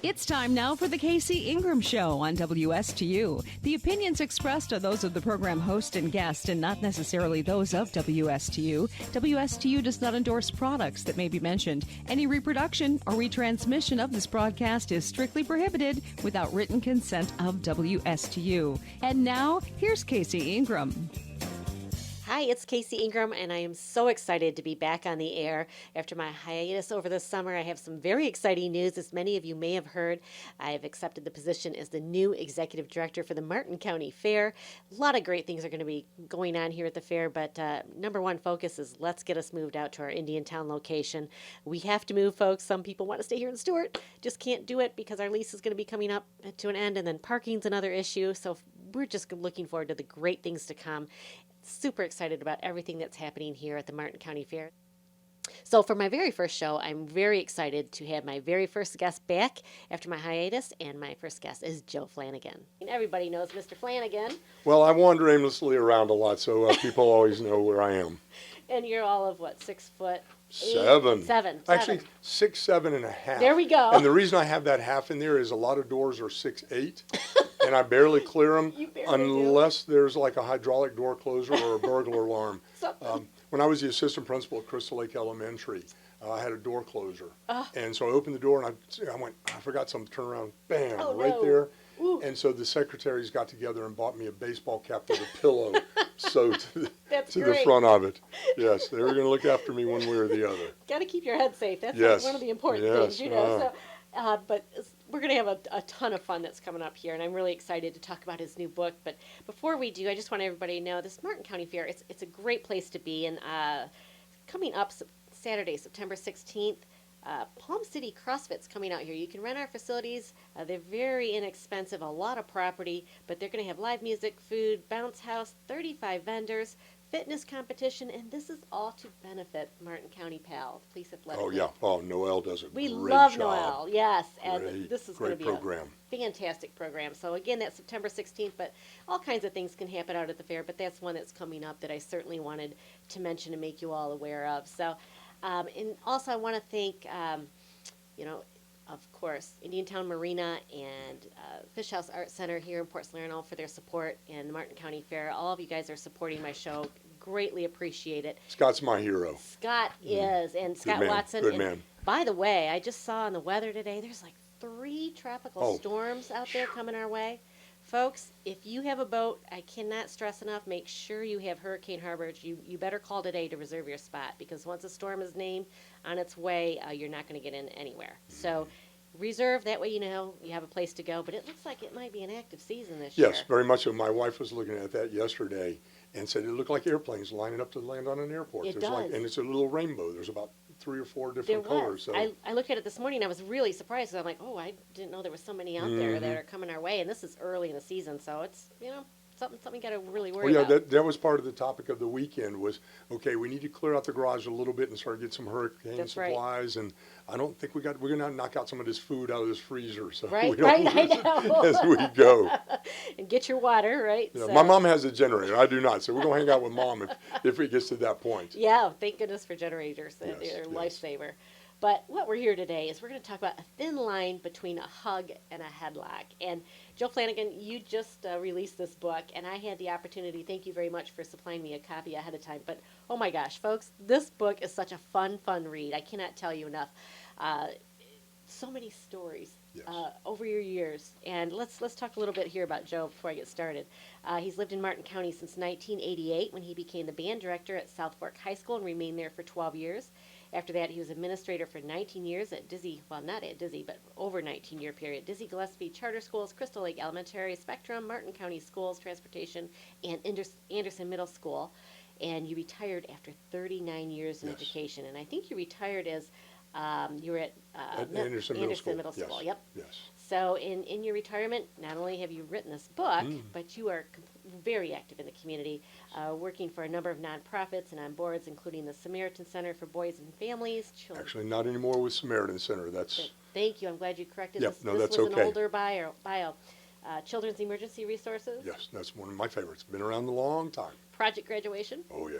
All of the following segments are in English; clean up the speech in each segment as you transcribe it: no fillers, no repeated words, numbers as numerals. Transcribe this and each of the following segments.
It's time now for the KC Ingram Show on WSTU. The opinions expressed are those of the program host and guest and not necessarily those of WSTU. WSTU does not endorse products that may be mentioned. Any reproduction or retransmission of this broadcast is strictly prohibited without written consent of WSTU. And now, here's KC Ingram. Hi, it's KC Ingram, and I am so excited to be back on the air. After my hiatus over the summer, I have some very exciting news. As many of you may have heard, I have accepted the position as the new executive director for the Martin County Fair. A lot of great things are going to be going on here at the fair, but number one focus is let's get us moved out to our Indiantown location. We have to move, folks. Some people want to stay here in Stuart, just can't do it because our lease is going to be coming up to an end, and then parking's another issue. So we're just looking forward to the great things to come. Super excited about everything that's happening here at the Martin County Fair. So for my very first show, I'm very excited to have my very first guest back after my hiatus, and my first guest is Joe Flanagan. And everybody knows Mr. Flanagan. Well, I wander aimlessly around a lot, so people always know where I am. And you're all of what, 6 foot? Seven. Actually, 6'7.5". There we go. And the reason I have that half in there is a lot of doors are 6'8", and I barely clear them unless there's like a hydraulic door closer or a burglar alarm. When I was the assistant principal at Crystal Lake Elementary, I had a door closer. And so I opened the door, and I went, I forgot something, turn around, bam, there. Ooh. And so the secretaries got together and bought me a baseball cap with a pillow sewed to the front of it. Yes, they were going to look after me one way or the other. Got to keep your head safe. That's one of the important things, you know. But we're going to have a ton of fun that's coming up here, and I'm really excited to talk about his new book. But before we do, I just want everybody to know this Martin County Fair, it's a great place to be. And coming up Saturday, September 16th, Palm City CrossFit's coming out here. You can rent our facilities. They're very inexpensive, a lot of property, but they're going to have live music, food, bounce house, 35 vendors, fitness competition, and this is all to benefit Martin County PAL, Police Athletic League. Yeah. Oh, Noel does a We great love job. Noel, yes. And this is going to be program. A fantastic program. So again, that's September 16th, but all kinds of things can happen out at the fair, but that's one that's coming up that I certainly wanted to mention and make you all aware of. So, and also I want to thank, of course, Indiantown Marina and Fish House Art Center here in Port Salerno for their support, and the Martin County Fair. All of you guys are supporting my show. Greatly appreciate it. Scott's my hero. Scott is, and Scott Watson. Good man. By the way, I just saw on the weather today, there's like 3 tropical storms out there coming our way. Folks, if you have a boat, I cannot stress enough, make sure you have hurricane harbors. You better call today to reserve your spot, because once a storm is named on its way, you're not going to get in anywhere. So reserve, that way you know you have a place to go. But it looks like it might be an active season this year. Yes, very much so. My wife was looking at that yesterday and said it looked like airplanes lining up to land on an airport. It does. And it's a little rainbow. There's about 3 or 4 different colors. So. I looked at it this morning. I was really surprised. I'm like, I didn't know there was so many out there that are coming our way. And this is early in the season, so it's, something you got to really worry about. That was part of the topic of the weekend was, okay, we need to clear out the garage a little bit and start to get some hurricane supplies. Right. And I don't think we're going to knock out some of this food out of this freezer. So right, we don't I know. as we go. And get your water, right? Yeah, so. My mom has a generator. I do not. So we're going to hang out with Mom if it gets to that point. Yeah, thank goodness for generators. They're a yes. lifesaver. But what we're here today is we're going to talk about a thin line between a hug and a headlock. And Joe Flanagan, you just released this book, and I had the opportunity, thank you very much for supplying me a copy ahead of time. But, oh my gosh, folks, this book is such a fun read. I cannot tell you enough. So many stories over your years. And let's talk a little bit here about Joe before I get started. He's lived in Martin County since 1988 when he became the band director at South Fork High School and remained there for 12 years. After that, he was administrator for 19 years at Dizzy, well, not at Dizzy, but over 19-year period. Dizzy Gillespie Charter Schools, Crystal Lake Elementary, Spectrum, Martin County Schools, Transportation, and Anderson Middle School. And you retired after 39 years in education. And I think you retired as you were at Anderson Middle School. Yep. Yes. So in your retirement, not only have you written this book, but you are very active in the community, working for a number of nonprofits and on boards, including the Samaritan Center for Boys and Families. Actually, not anymore with Samaritan Center. That's. Thank you. I'm glad you corrected this. No, that's was an older bio. Children's Emergency Resources. Yes, that's one of my favorites. Been around a long time. Project Graduation. Oh, yeah.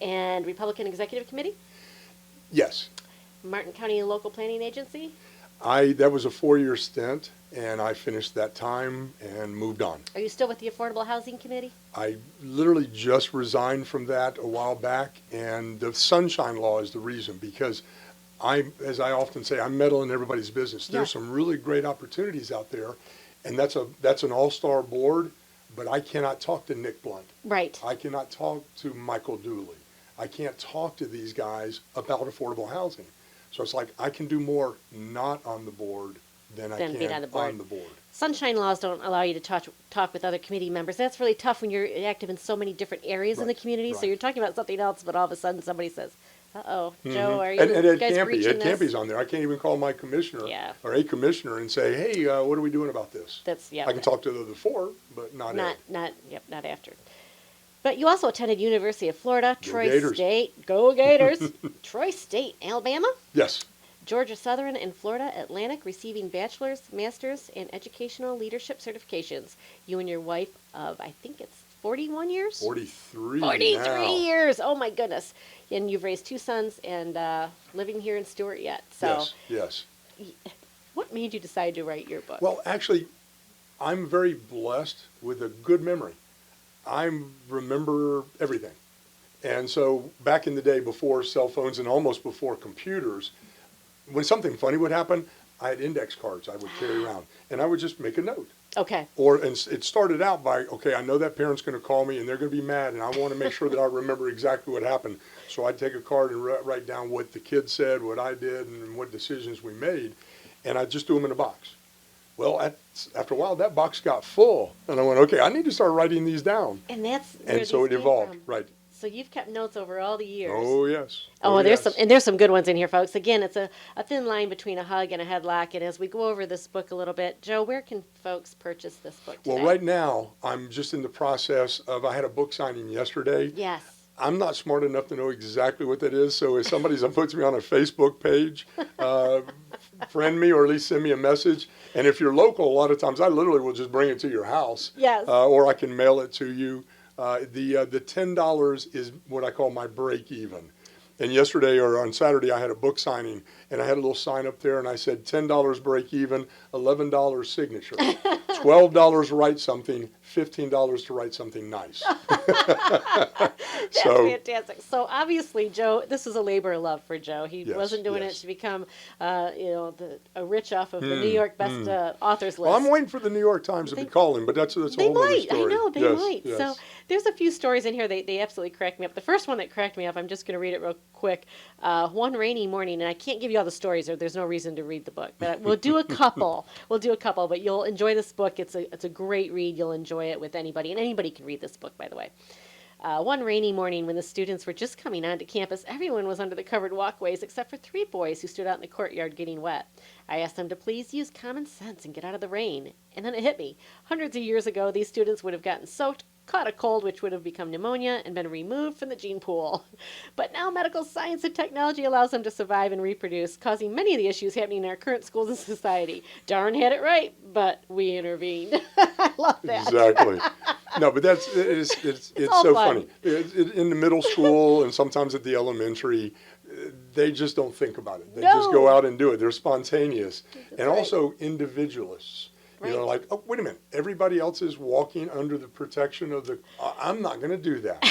And Republican Executive Committee. Yes. Martin County Local Planning Agency. That was a 4-year stint, and I finished that time and moved on. Are you still with the Affordable Housing Committee? I literally just resigned from that a while back, and the Sunshine Law is the reason, because as I often say, I meddle in everybody's business. There's some really great opportunities out there, and that's an all-star board, but I cannot talk to Nick Blunt. Right. I cannot talk to Michael Dooley. I can't talk to these guys about affordable housing. So it's like I can do more not on the board than I can on the board. Sunshine laws don't allow you to talk with other committee members. That's really tough when you're active in so many different areas in the community. So you're talking about something else, but all of a sudden somebody says, "Uh-oh, Joe, are you guys breaching this?" Ed Campy's on there. I can't even call my commissioner or a commissioner and say, "Hey, what are we doing about this?" I can talk to the other four, but not Ed. Not after. But you also attended University of Florida, Troy Gators. State, go Gators, Troy State, Alabama. Yes. Georgia Southern and Florida Atlantic, receiving bachelor's, master's, and educational leadership certifications. You and your wife of, I think it's 41 years? 43 years. Oh, my goodness. And you've raised 2 sons and living here in Stewart yet. So, yes. What made you decide to write your book? Well, actually, I'm very blessed with a good memory. I remember everything. And so back in the day before cell phones and almost before computers, when something funny would happen, I had index cards I would carry around, and I would just make a note. Okay. And it started out by, okay, I know that parent's going to call me, and they're going to be mad, and I want to make sure that I remember exactly what happened. So I'd take a card and write down what the kid said, what I did, and what decisions we made, and I'd just do them in a box. Well, after a while, that box got full, and I went, okay, I need to start writing these down. And so it evolved, right. So you've kept notes over all the years. Oh, yes. There's some good ones in here, folks. Again, it's a thin line between a hug and a headlock. And as we go over this book a little bit, Joe, where can folks purchase this book today? Well, right now, I'm just in the process of, I had a book signing yesterday. Yes. I'm not smart enough to know exactly what that is, so if somebody puts me on a Facebook page, friend me or at least send me a message. And if you're local, a lot of times I literally will just bring it to your house. Yes. Or I can mail it to you. The $10 is what I call my break even. And yesterday or on Saturday, I had a book signing, and I had a little sign up there, and I said $10 break even, $11 signature, $12 write something, $15 to write something nice. That's fantastic. So obviously, Joe, this is a labor of love for Joe. He wasn't doing it to become, a rich off of the New York best authors list. Well, I'm waiting for the New York Times to be calling, but that's a whole other story. I know, they might. Yes. So there's a few stories in here. They absolutely cracked me up. The first one that cracked me up, I'm just going to read it real quick. One rainy morning, and I can't give you all the stories, or there's no reason to read the book, but we'll do a couple. But you'll enjoy this book. It's a great read. You'll enjoy it with anybody, and anybody can read this book, by the way. One rainy morning when the students were just coming onto campus, everyone was under the covered walkways except for 3 boys who stood out in the courtyard getting wet. I asked them to please use common sense and get out of the rain. And then it hit me. Hundreds of years ago, these students would have gotten soaked, caught a cold which would have become pneumonia, and been removed from the gene pool. But now medical science and technology allows them to survive and reproduce, causing many of the issues happening in our current schools and society. Darn had it right, but we intervened. I love that. Exactly. No, but it's so funny. In the middle school and sometimes at the elementary, they just don't think about it. They just go out and do it. They're spontaneous. And also individualists. Right. You know, like, oh, wait a minute. Everybody else is walking under the protection of the... I'm not going to do that.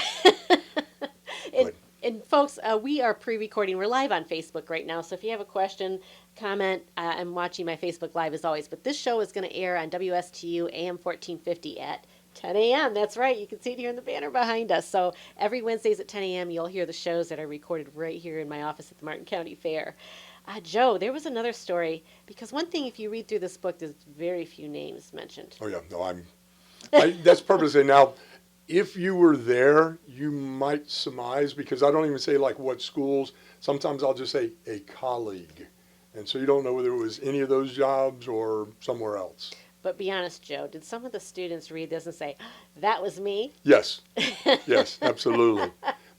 And folks, we are pre-recording. We're live on Facebook right now. So if you have a question, comment, I'm watching my Facebook Live as always. But this show is going to air on WSTU AM 1450 at 10 a.m. That's right. You can see it here in the banner behind us. So every Wednesdays at 10 a.m., you'll hear the shows that are recorded right here in my office at the Martin County Fair. Joe, there was another story, because one thing, if you read through this book, there's very few names mentioned. Oh, yeah. No, that's purposely. Now, if you were there, you might surmise, because I don't even say, like, what schools. Sometimes I'll just say a colleague. And so you don't know whether it was any of those jobs or somewhere else. But be honest, Joe, did some of the students read this and say, that was me? Yes. Yes, absolutely.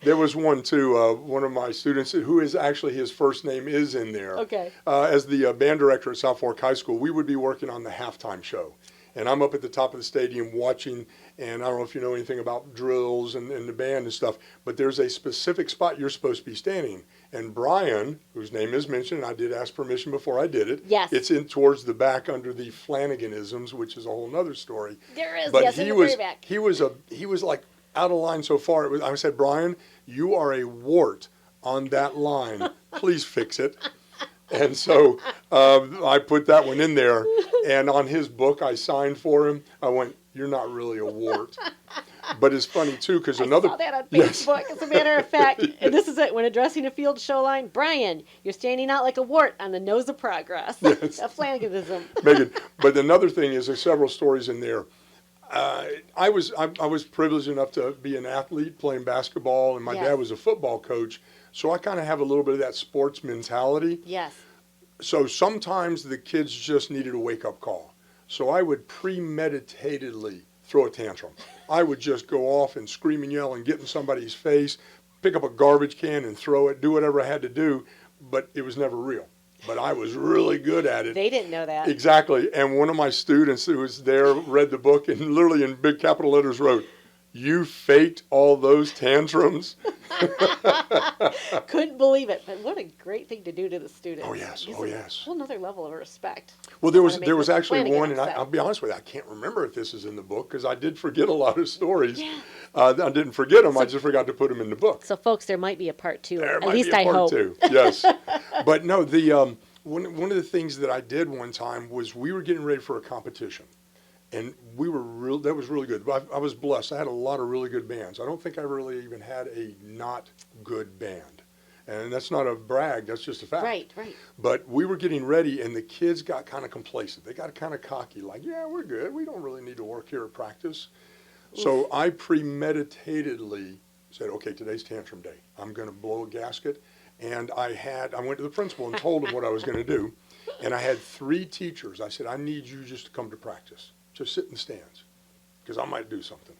There was one, too, one of my students who is actually, his first name is in there. Okay. As the band director at South Fork High School, we would be working on the halftime show. And I'm up at the top of the stadium watching, and I don't know if you know anything about drills and the band and stuff, but there's a specific spot you're supposed to be standing. And Brian, whose name is mentioned, and I did ask permission before I did it. Yes. It's in towards the back under the Flanaganisms, which is a whole nother story. There is, but yes, in the very back. He was like out of line so far. I said, Brian, you are a wart on that line. Please fix it. And so I put that one in there, and on his book I signed for him. I went, you're not really a wart. But it's funny, too, because another... I saw that on Facebook, as a matter of fact. And this is it. When addressing a field show line, Brian, you're standing out like a wart on the nose of progress. Yes. A Flanaganism. Megan, but another thing is there's several stories in there. I was privileged enough to be an athlete playing basketball, and my Yes. dad was a football coach. So I kind of have a little bit of that sports mentality. Yes. So sometimes the kids just needed a wake-up call. So I would premeditatedly throw a tantrum. I would just go off and scream and yell and get in somebody's face, pick up a garbage can and throw it, do whatever I had to do, but it was never real. But I was really good at it. They didn't know that. Exactly. And one of my students who was there read the book and literally in big capital letters wrote, "You faked all those tantrums." Couldn't believe it. But what a great thing to do to the students. Oh, yes. Gives Oh, them yes. A whole other level of respect. Well, there Wanna make was Mr. actually Flanagan one, and upset. I'll be honest with you, I can't remember if this is in the book because I did forget a lot of stories. Yeah. I didn't forget them, I just forgot to put them in the book. So, folks, there might be a part two. There At might least be a I part hope. two. Yes. But no, one of the things that I did one time was we were getting ready for a competition. And that was really good. I was blessed. I had a lot of really good bands. I don't think I really even had a not good band. And that's not a brag, that's just a fact. Right, right. But we were getting ready, and the kids got kind of complacent. They got kind of cocky, like, yeah, we're good. We don't really need to work here at practice. So I premeditatedly said, okay, today's tantrum day. I'm going to blow a gasket. And I went to the principal and told him what I was going to do. And I had 3 teachers. I said, I need you just to come to practice. Just sit in the stands, because I might do something.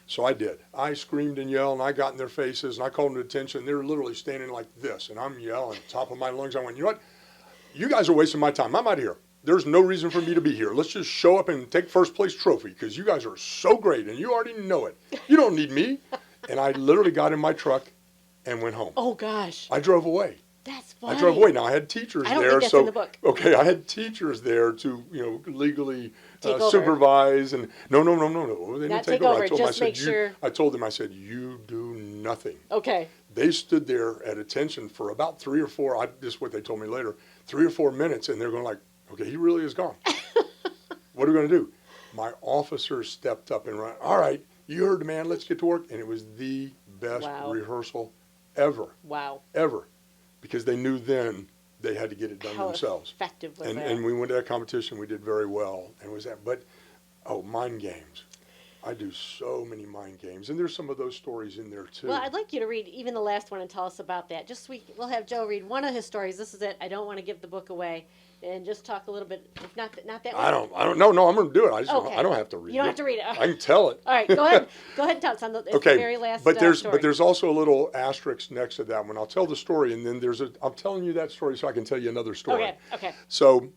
So I did. I screamed and yelled, and I got in their faces, and I called them to attention. They were literally standing like this, and I'm yelling top of my lungs. I went, you know what? You guys are wasting my time. I'm out of here. There's no reason for me to be here. Let's just show up and take first place trophy, because you guys are so great, and you already know it. You don't need me. And I literally got in my truck and went home. Oh, gosh. I drove away. That's funny. I drove away. Now I had teachers I don't there, think that's so in the book. okay, I had teachers there to legally Take over. supervise and no. They didn't Not take take over. over, I told them, just make sure. I told them, I said, you do nothing. Okay. They stood there at attention for about 3 or 4. This is what they told me later. 3 or 4 minutes, and they're going like, okay, he really is gone. What are we going to do? My officer stepped up and ran. All right, you heard the man. Let's get to work. And it was the best rehearsal ever. Wow. Ever. Because they knew then they had to get it done How themselves. effective was that? And we went to that competition. We did very well. And it was that. But, mind games. I do so many mind games. And there's some of those stories in there, too. Well, I'd like you to read even the last one and tell us about that. We'll have Joe read one of his stories. This is it. I don't want to give the book away. And just talk a little bit, if not that one. I don't know. No, I'm going to do it. I don't have to read it. You don't have to read it. I can tell it. All right, go ahead. Go ahead and tell us on the very last but story. there's also a little asterisk next to that one. I'll tell the story, and then I'm telling you that story so I can tell you another story. Okay. So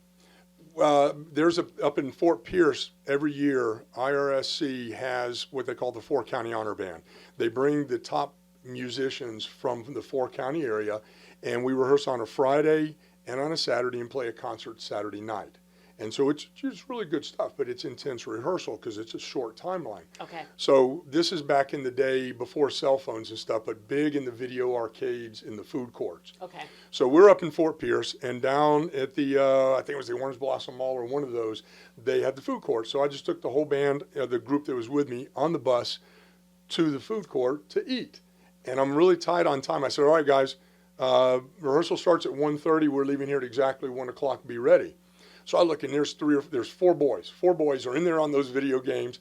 there's up in Fort Pierce every year, IRSC has what they call the 4-County Honor Band. They bring the top musicians from the 4-county area, and we rehearse on a Friday and on a Saturday and play a concert Saturday night. And so it's really good stuff, but it's intense rehearsal because it's a short timeline. Okay. So this is back in the day before cell phones and stuff, but big in the video arcades in the food courts. Okay. So we're up in Fort Pierce, and down at the, I think it was the Orange Blossom Mall or one of those, they had the food court. So I just took the whole band, the group that was with me, on the bus to the food court to eat. And I'm really tight on time. I said, all right, guys, rehearsal starts at 1:30. We're leaving here at exactly 1 o'clock. Be ready. So I look, and there's 4 boys. 4 boys are in there on those video games.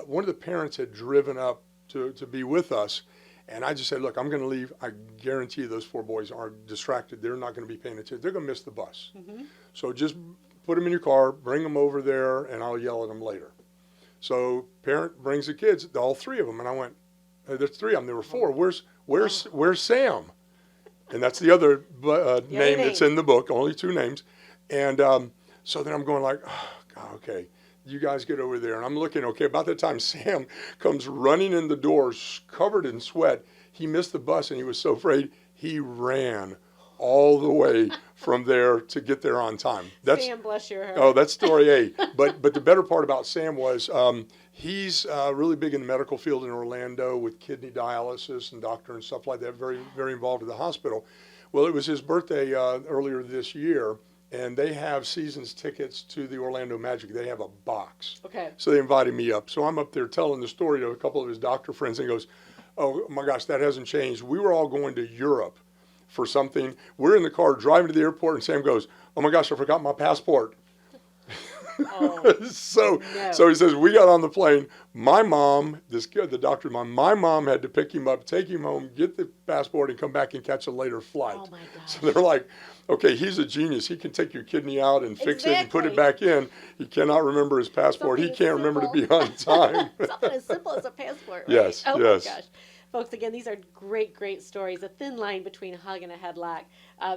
One of the parents had driven up to be with us, and I just said, look, I'm going to leave. I guarantee you those 4 boys are distracted. They're not going to be paying attention. They're going to miss the bus. Mm-hmm. So just put them in your car, bring them over there, and I'll yell at them later. So parent brings the kids, all 3 of them, and I went, there's 3 of them. There were 4. Where's Sam? And that's the other name that's in the book, only 2 names. And so then I'm going like, oh, God, okay. you guys get over there. And I'm looking, okay, about that time, Sam comes running in the door, covered in sweat. He missed the bus, and he was so afraid he ran all the way from there to get there on time. Sam, bless your heart. Oh, that's story A. But the better part about Sam was he's really big in the medical field in Orlando with kidney dialysis and doctor and stuff like that, very, very involved in the hospital. Well, it was his birthday earlier this year, and they have season's tickets to the Orlando Magic. They have a box. Okay. So they invited me up. So I'm up there telling the story to a couple of his doctor friends, and he goes, oh, my gosh, that hasn't changed. We were all going to Europe for something. We're in the car driving to the airport, and Sam goes, oh, my gosh, I forgot my passport. Oh, so he says, we got on the plane. My mom, the doctor, my mom had to pick him up, take him home, get the passport, and come back and catch a later flight. Oh, my gosh. So they're like, okay, he's a genius. He can take your kidney out and fix it and put it back in. He cannot remember his passport. He can't remember to be on time. Something as simple as a passport, right? Yes, oh, yes. my gosh. Folks, again, these are great, great stories. A thin line between a hug and a headlock.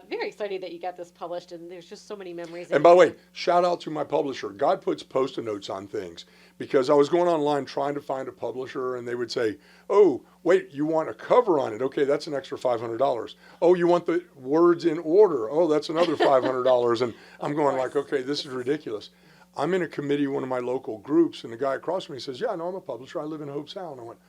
Very excited that you got this published, and there's just so many memories. And by the way, shout out to my publisher. God puts Post-it notes on things, because I was going online trying to find a publisher, and they would say, oh, wait, you want a cover on it? Okay, that's an extra $500. Oh, you want the words in order? Oh, that's another $500. And I'm going like, okay, this is ridiculous. I'm in a committee, one of my local groups, and the guy across from me says, yeah, no, I'm a publisher. I live in Hope Sound. I went,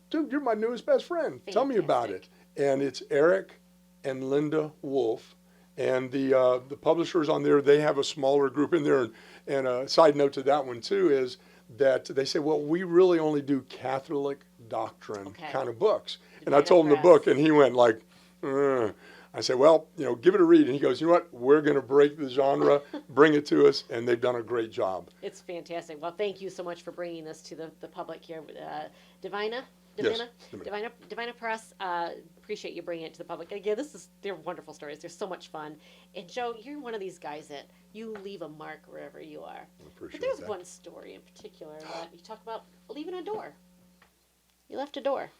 dude, you're my newest best friend. Fantastic. Tell me about it. And it's Eric and Linda Wolf. And the publishers on there, they have a smaller group in there. And a side note to that one, too, is that they say, well, we really only do Catholic doctrine kind of books. And I told him the book, and he went like, I said, well, give it a read. And he goes, you know what? We're going to break the genre, bring it to us, and they've done a great job. It's fantastic. Well, thank you so much for bringing this to the public here. Divina Press, appreciate you bringing it to the public. Again, they're wonderful stories. They're so much fun. And Joe, you're one of these guys that you leave a mark wherever you are. I appreciate but there's that. one story in particular that you talk about leaving a door. You left a door.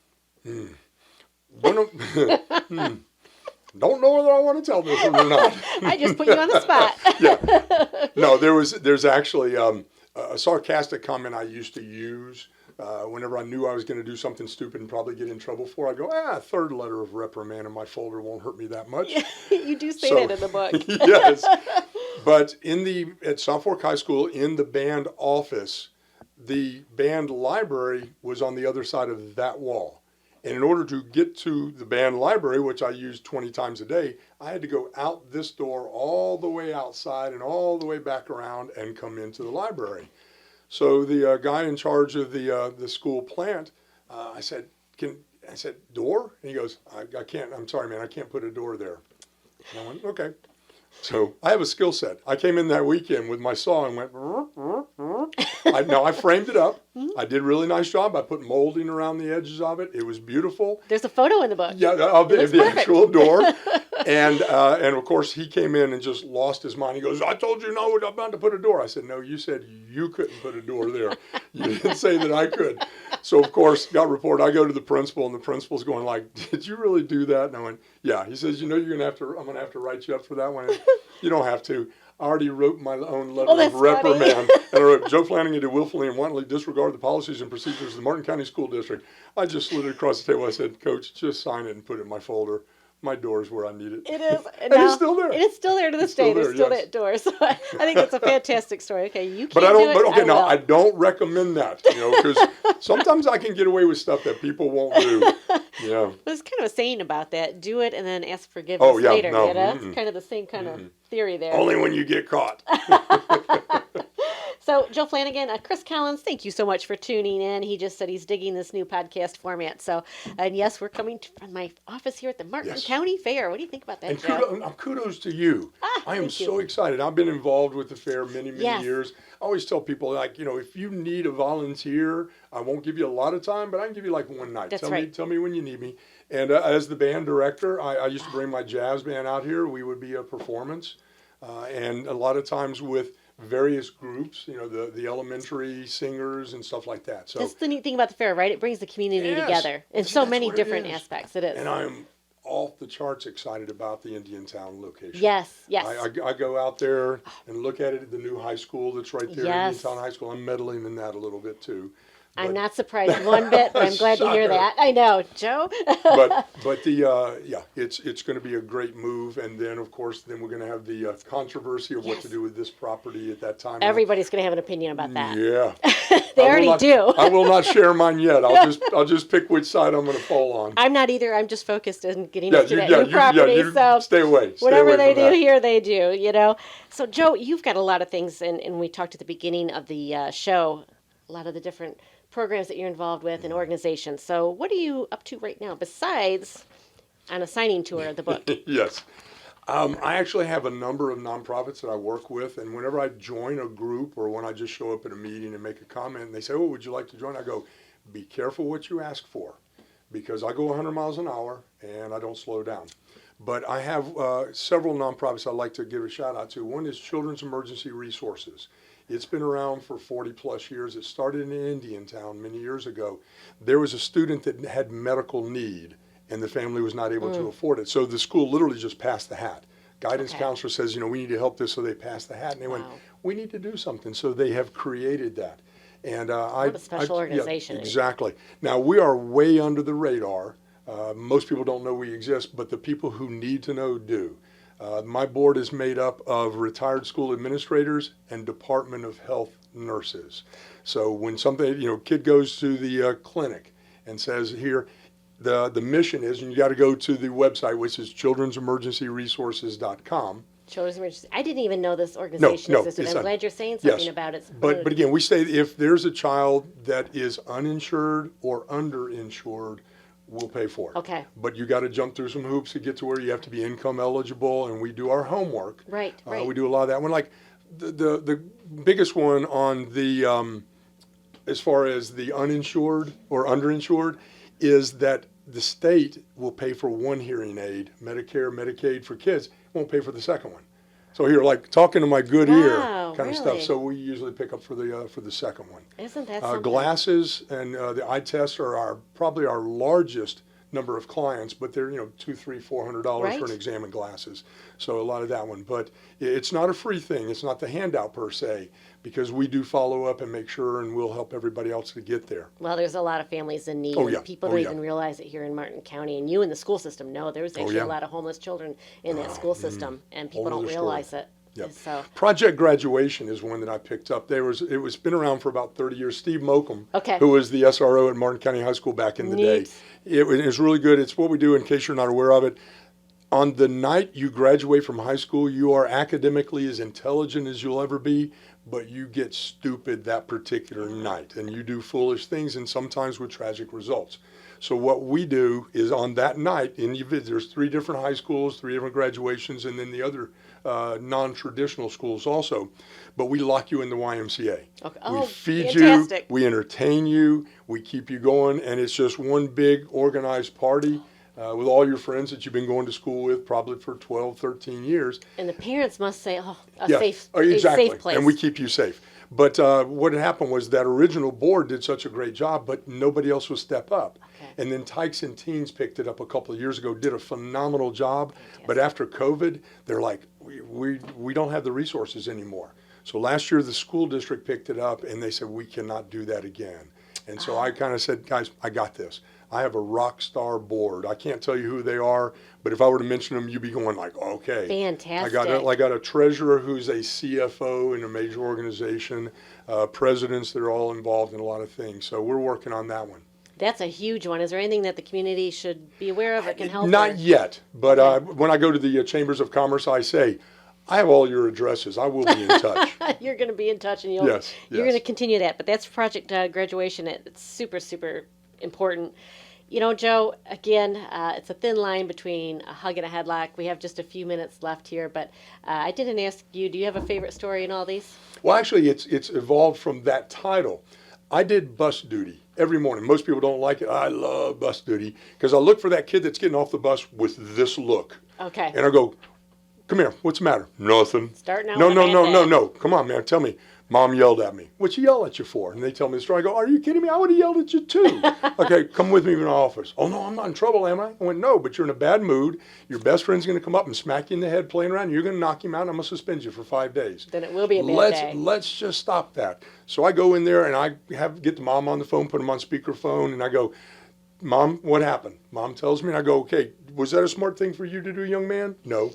Don't know whether I want to tell this one or not. I just put you on the spot. Yeah. No, there's actually a sarcastic comment I used to use whenever I knew I was going to do something stupid and probably get in trouble for. I go, third letter of reprimand in my folder won't hurt me that much. You do say that in the book. Yes. But at South Fork High School, in the band office, the band library was on the other side of that wall. And in order to get to the band library, which I used 20 times a day, I had to go out this door all the way outside and all the way back around and come into the library. So the guy in charge of the school plant, I said, door? And he goes, I can't, I'm sorry, man, I can't put a door there. And I went, okay. So I have a skill set. I came in that weekend with my saw and went, I framed it up. I did a really nice job. I put molding around the edges of it. It was beautiful. There's a photo in the book. Yeah, of the actual door. And of course, he came in and just lost his mind. He goes, I told you no, I'm about to put a door. I said, no, you said you couldn't put a door there. You didn't say that I could. So, of course, got reported. I go to the principal, and the principal's going like, did you really do that? And I went, yeah. He says, I'm going to have to write you up for that one. And you don't have to. I already wrote my own letter of reprimand. And I wrote, Joe Flanagan did willfully and wantonly disregard the policies and procedures of the Martin County School District. I just slid it across the table. I said, Coach, just sign it and put it in my folder. My door is where I need it. It is. And it's still there. It is still there to this day. There's still that door. So I think that's a fantastic story. Okay, you can't I don't recommend that, because sometimes I can get away with stuff that people won't do. Yeah. There's kind of a saying about that. Do it and then ask forgiveness later. No, It's kind of the same kind of theory there. Only when you get caught. So, Joe Flanagan, Chris Collins, thank you so much for tuning in. He just said he's digging this new podcast format. So, and yes, we're coming from my office here at the Martin County Fair. What do you think about that, and Joe? Kudos to you. I am so excited. I've been involved with the fair many years. I always tell people, if you need a volunteer, I won't give you a lot of time, but I can give you like one night. Tell me when you need me. And as the band director, I used to bring my jazz band out here. We would be a performance. And a lot of times with various groups, the elementary singers and stuff like that. So that's the neat thing about the fair, right? It brings the community together in so many different aspects. It is. And I'm off the charts excited about the Indiantown location. Yes, yes. I go out there and look at it at the new high school that's right there, Yes. Indiantown High School. I'm meddling in that a little bit too. I'm not surprised one bit, but I'm glad to hear that. I know, Joe. but it's going to be a great move, and then of course we're going to have the controversy of what to do with this property at that time. Everybody's going to have an opinion about that. Yeah, they already do. I will not share mine yet. I'll just pick which side I'm going to fall on. I'm not either. I'm just focused on getting into that new property. So stay away. Whatever they do here, they do. You know. So Joe, you've got a lot of things, and we talked at the beginning of the show, a lot of the different programs that you're involved with and organizations. So what are you up to right now besides on a signing tour of the book? Yes. I actually have a number of nonprofits that I work with, and whenever I join a group or when I just show up at a meeting and make a comment and they say, oh, would you like to join? I go, be careful what you ask for, because I go 100 miles an hour and I don't slow down. But I have several nonprofits I'd like to give a shout out to. One is Children's Emergency Resources. It's been around for 40 plus years. It started in Indiantown many years ago. There was a student that had medical need and the family was not able to afford it. So the school literally just passed the hat. Guidance counselor says, we need to help this, so they passed the hat. And they went, we need to do something. So they have created that. And what a special organization. Yeah, exactly. Now, we are way under the radar. Most people don't know we exist, but the people who need to know do. My board is made up of retired school administrators and Department of Health nurses. So when something, kid goes to the clinic and says, here, the mission is, and you got to go to the website, which is children'semergencyresources.com. Children's Emergency. I didn't even know this organization existed. I'm glad you're saying something about it. But again, we say if there's a child that is uninsured or underinsured, we'll pay for it. Okay. But you got to jump through some hoops to get to where you have to be income eligible, and we do our homework. Right. We do a lot of that one. Like the biggest one on the as far as the uninsured or underinsured is that the state will pay for one hearing aid, Medicare, Medicaid for kids, won't pay for the second one. So here, like talking to my good ear kind of stuff. So we usually pick up for the second one. Isn't that something? Glasses and the eye tests are probably our largest number of clients, but they're $200, $300, $400 for an exam and glasses. So a lot of that one, but it's not a free thing. It's not the handout per se, because we do follow up and make sure, and we'll help everybody else to get there. Well, there's a lot of families in need. People don't even realize it here in Martin County, and you in the school system know there's actually a lot of homeless children in that school system, and people don't realize it. Yep. So. Project Graduation is one that I picked up. It was been around for about 30 years. Steve Mokum, who was the SRO at Martin County High School back in the day. It was really good. It's what we do, in case you're not aware of it. On the night you graduate from high school, you are academically as intelligent as you'll ever be, but you get stupid that particular night, and you do foolish things, and sometimes with tragic results. So what we do is on that night, and there's 3 different high schools, 3 different graduations, and then the other non-traditional schools also, but we lock you in the YMCA. Okay. We feed fantastic. you, we entertain you, we keep you going, and it's just one big organized party with all your friends that you've been going to school with probably for 12, 13 years. And the parents must say, a safe place. And we keep you safe. But what had happened was that original board did such a great job, but nobody else would step up. And then Tykes and Teens picked it up a couple of years ago, did a phenomenal job. But after COVID, they're like, we don't have the resources anymore. So last year, the school district picked it up, and they said, we cannot do that again. And so I kind of said, guys, I got this. I have a rock star board. I can't tell you who they are, but if I were to mention them, you'd be going like, okay. Fantastic. I got a treasurer who's a CFO in a major organization, presidents that are all involved in a lot of things. So we're working on that one. That's a huge one. Is there anything that the community should be aware of or can help? Not yet, but when I go to the Chambers of Commerce, I say, I have all your addresses. I will be in touch. You're going to be in touch, and you're going to continue that. But that's Project Graduation. It's super, super important. Joe, again, it's a thin line between a hug and a headlock. We have just a few minutes left here, but I didn't ask you, do you have a favorite story in all these? Well, actually, it's evolved from that title. I did bus duty every morning. Most people don't like it. I love bus duty because I look for that kid that's getting off the bus with this look. Okay. And I go, come here, what's the matter? Nothing. Starting out No. Come on, man, tell me. Mom yelled at me. What'd she yell at you for? And they tell me the story. I go, are you kidding me? I would have yelled at you too. Okay, come with me to my office. Oh, no, I'm not in trouble, am I? I went, no, but you're in a bad mood. Your best friend's going to come up and smack you in the head playing around. You're going to knock him out, and I'm going to suspend you for 5 days. Then it will be a bad day. Let's just stop that. So I go in there, and I get the mom on the phone, put him on speakerphone, and I go, Mom, what happened? Mom tells me, and I go, okay, was that a smart thing for you to do, young man? No.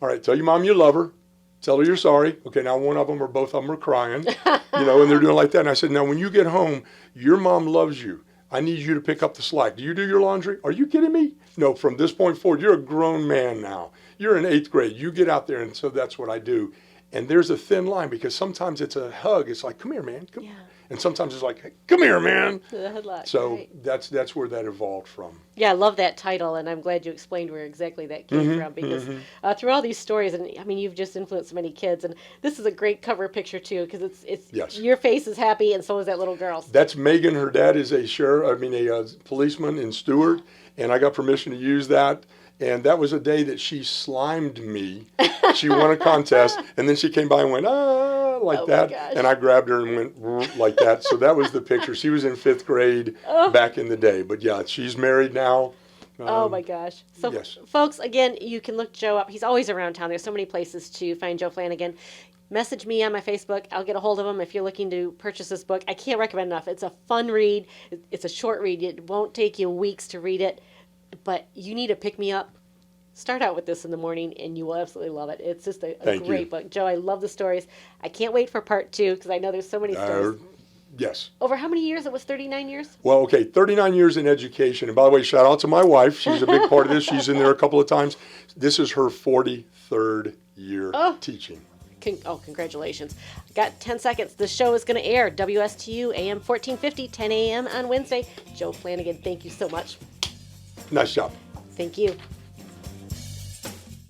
All right, tell your mom you love her. Tell her you're sorry. Okay, now one of them or both of them are crying, and they're doing like that. And I said, now when you get home, your mom loves you. I need you to pick up the slack. Do you do your laundry? Are you kidding me? No, from this point forward, you're a grown man now. You're in 8th grade. You get out there, and so that's what I do. And there's a thin line because sometimes it's a hug. It's like, come here, man. Come. Yeah. And sometimes it's like, hey, come here, man. So right. That's where that evolved from. Yeah, I love that title, and I'm glad you explained where exactly that came from because through all these stories, and I mean, you've just influenced so many kids, and this is a great cover picture too because it's your face is happy, and so is that little girl's. That's Megan. Her dad is a policeman in Stewart, and I got permission to use that. And that was a day that she slimed me. She won a contest, and then she came by and went, like that. And I grabbed her and went like that. So that was the picture. She was in 5th grade back in the day. But yeah, she's married now. Oh my gosh. So folks, again, you can look Joe up. He's always around town. There's so many places to find Joe Flanagan. Message me on my Facebook. I'll get a hold of him if you're looking to purchase this book. I can't recommend enough. It's a fun read. It's a short read. It won't take you weeks to read it. But you need a pick-me-up. Start out with this in the morning, and you will absolutely love it. It's just a great book. Joe, I love the stories. I can't wait for part 2 because I know there's so many stories. Yes. Over how many years? It was 39 years? Well, okay, 39 years in education. And by the way, shout out to my wife. She's a big part of this. She's in there a couple of times. This is her 43rd year teaching. Congratulations. Got 10 seconds. The show is going to air. WSTU AM 1450, 10 a.m. on Wednesday. Joe Flanagan, thank you so much. Nice job. Thank you.